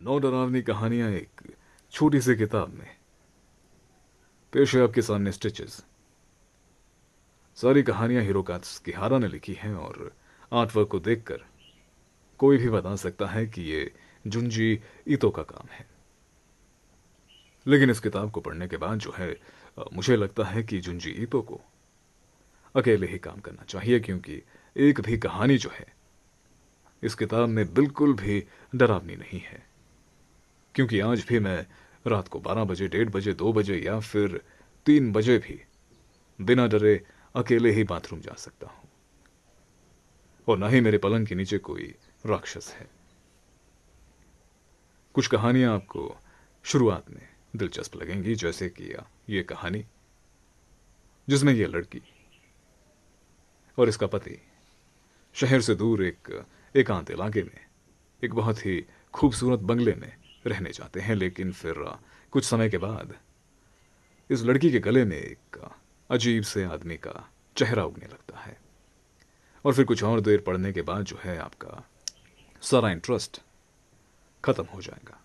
नौ डरावनी कहानियां एक छोटी सी किताब में पेश है आपके सामने स्टिचेस। सारी कहानियां हीरो कात्सुकिहारा ने लिखी हैं और आर्टवर्क को देखकर कोई भी बता सकता है कि ये जुंजी ईतो का काम है। लेकिन इस किताब को पढ़ने के बाद जो है मुझे लगता है कि जुंजी ईतो को अकेले ही काम करना चाहिए, क्योंकि एक भी कहानी जो है इस किताब में बिल्कुल भी डरावनी नहीं है। क्योंकि आज भी मैं रात को 12 बजे, 1:30 बजे, 2 बजे या फिर 3 बजे भी बिना डरे अकेले ही बाथरूम जा सकता हूं, और ना ही मेरे पलंग के नीचे कोई राक्षस है। कुछ कहानियां आपको शुरुआत में दिलचस्प लगेंगी, जैसे कि ये कहानी जिसमें यह लड़की और इसका पति शहर से दूर एक एकांत इलाके में एक बहुत ही खूबसूरत बंगले में रहने जाते हैं। लेकिन फिर कुछ समय के बाद इस लड़की के गले में एक अजीब से आदमी का चेहरा उगने लगता है, और फिर कुछ और देर पढ़ने के बाद जो है आपका सारा इंटरेस्ट खत्म हो जाएगा।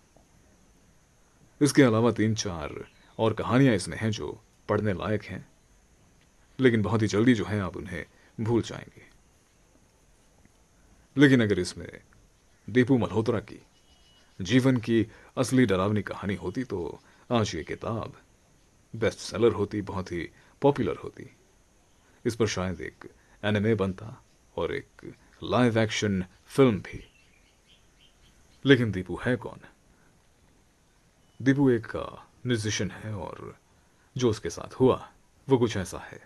इसके अलावा 3-4 और कहानियां इसमें हैं जो पढ़ने लायक हैं, लेकिन बहुत ही जल्दी जो है आप उन्हें भूल जाएंगे। लेकिन अगर इसमें दीपू मल्होत्रा की जीवन की असली डरावनी कहानी होती तो आज ये किताब बेस्ट सेलर होती, बहुत ही पॉपुलर होती। इस पर शायद एक एनिमे बनता और एक लाइव एक्शन फिल्म भी। लेकिन दीपू है कौन? दीपू एक म्यूजिशियन है, और जो उसके साथ हुआ वो कुछ ऐसा है।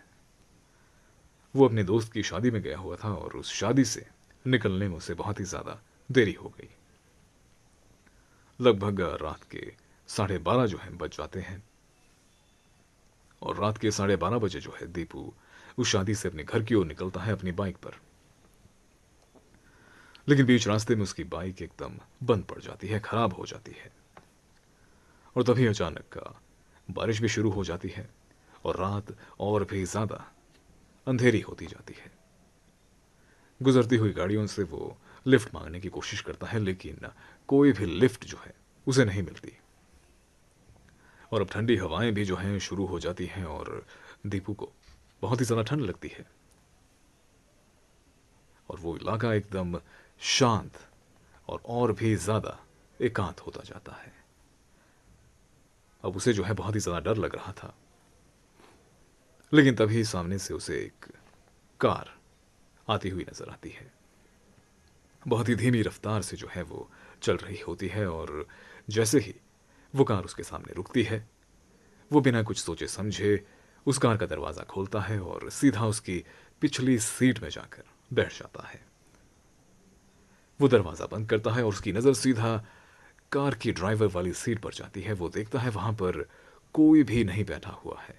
वो अपने दोस्त की शादी में गया हुआ था और उस शादी से निकलने में उसे बहुत ही ज्यादा देरी हो गई। लगभग रात के 12:30 जो है बज जाते हैं, और रात के 12:30 बजे जो है दीपू उस शादी से अपने घर की ओर निकलता है अपनी बाइक पर। लेकिन बीच रास्ते में उसकी बाइक एकदम बंद पड़ जाती है, खराब हो जाती है, और तभी अचानक बारिश भी शुरू हो जाती है और रात और भी ज्यादा अंधेरी होती जाती है। गुजरती हुई गाड़ियों से वो लिफ्ट मांगने की कोशिश करता है, लेकिन कोई भी लिफ्ट जो है उसे नहीं मिलती। और अब ठंडी हवाएं भी जो हैं शुरू हो जाती हैं, और दीपू को बहुत ही ज्यादा ठंड लगती है, और वो इलाका एकदम शांत और भी ज्यादा एकांत होता जाता है। अब उसे जो है बहुत ही ज्यादा डर लग रहा था, लेकिन तभी सामने से उसे एक कार आती हुई नजर आती है। बहुत ही धीमी रफ्तार से जो है वो चल रही होती है, और जैसे ही वो कार उसके सामने रुकती है, वो बिना कुछ सोचे समझे उस कार का दरवाजा खोलता है और सीधा उसकी पिछली सीट में जाकर बैठ जाता है। वो दरवाजा बंद करता है और उसकी नजर सीधा कार की ड्राइवर वाली सीट पर जाती है। वो देखता है वहां पर कोई भी नहीं बैठा हुआ है,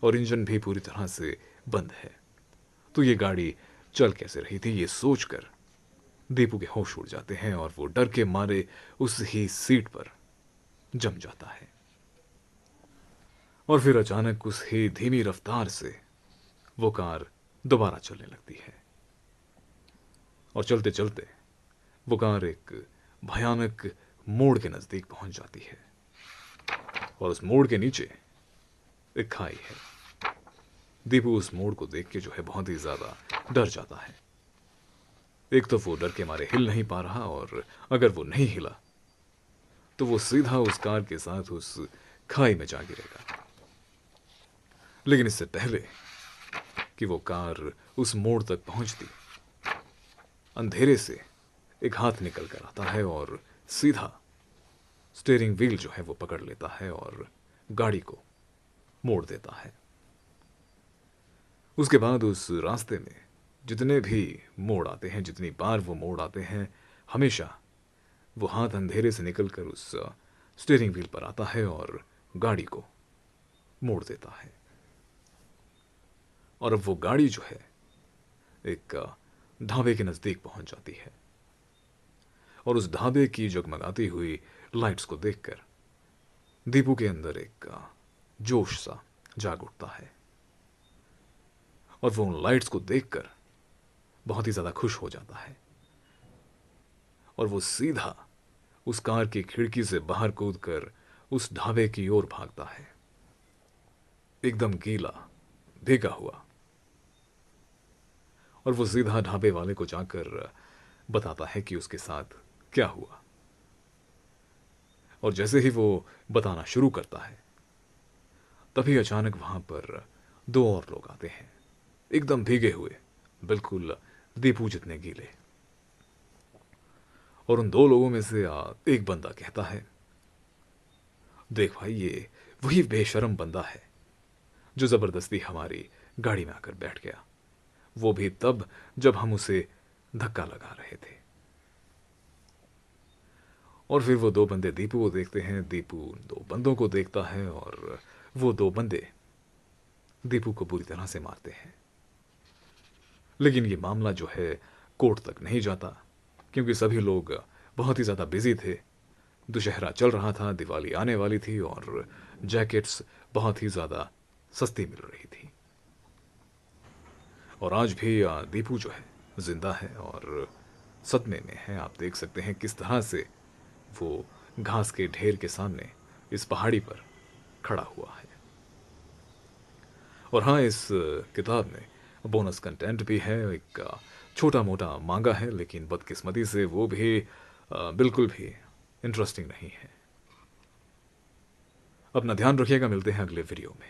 और इंजन भी पूरी तरह से बंद है। तो ये गाड़ी चल कैसे रही थी, ये सोचकर दीपू के होश उड़ जाते हैं, और वो डर के मारे उस ही सीट पर जम जाता है। और फिर अचानक उस ही धीमी रफ्तार से वो कार दोबारा चलने लगती है, और चलते चलते वो कार एक भयानक मोड़ के नजदीक पहुंच जाती है, और उस मोड़ के नीचे एक खाई है। दीपू उस मोड़ को देख के जो है बहुत ही ज्यादा डर जाता है। एक तो वो डर के मारे हिल नहीं पा रहा, और अगर वो नहीं हिला तो वो सीधा उस कार के साथ उस खाई में जा गिरेगा। लेकिन इससे पहले कि वो कार उस मोड़ तक पहुंचती, अंधेरे से एक हाथ निकल कर आता है और सीधा स्टीयरिंग व्हील जो है वो पकड़ लेता है और गाड़ी को मोड़ देता है। उसके बाद उस रास्ते में जितने भी मोड़ आते हैं, जितनी बार वो मोड़ आते हैं, हमेशा वो हाथ अंधेरे से निकलकर उस स्टीयरिंग व्हील पर आता है और गाड़ी को मोड़ देता है। और अब वो गाड़ी जो है एक ढाबे के नजदीक पहुंच जाती है, और उस ढाबे की जगमगाती हुई लाइट्स को देखकर दीपू के अंदर एक जोश सा जाग उठता है, और वो उन लाइट्स को देखकर बहुत ही ज्यादा खुश हो जाता है, और वो सीधा उस कार की खिड़की से बाहर कूदकर उस ढाबे की ओर भागता है, एकदम गीला, भीगा हुआ। और वो सीधा ढाबे वाले को जाकर बताता है कि उसके साथ क्या हुआ। और जैसे ही वो बताना शुरू करता है, तभी अचानक वहां पर दो और लोग आते हैं, एकदम भीगे हुए, बिल्कुल दीपू जितने गीले। और उन दो लोगों में से एक बंदा कहता है, देख भाई, ये वही बेशरम बंदा है जो जबरदस्ती हमारी गाड़ी में आकर बैठ गया, वो भी तब जब हम उसे धक्का लगा रहे थे। और फिर वो दो बंदे दीपू को देखते हैं, दीपू उन दो बंदों को देखता है, और वो दो बंदे दीपू को बुरी तरह से मारते हैं। लेकिन ये मामला जो है कोर्ट तक नहीं जाता, क्योंकि सभी लोग बहुत ही ज़्यादा बिजी थे। दुशहरा चल रहा था, दिवाली आने वाली थी, और जैकेट्स बहुत ही ज़्यादा सस्ती मिल रही थी। और आज भी दीपू जो है जिंदा है और सदमे में है। आप देख सकते हैं किस तरह से वो घास के ढेर के सामने इस पहाड़ी पर खड़ा हुआ है। और हाँ, इस किताब में बोनस कंटेंट भी है, एक छोटा मोटा मांगा है, लेकिन बदकिस्मती से वो भी बिल्कुल भी इंटरेस्टिंग नहीं है। अपना ध्यान रखिएगा, मिलते हैं अगले वीडियो में।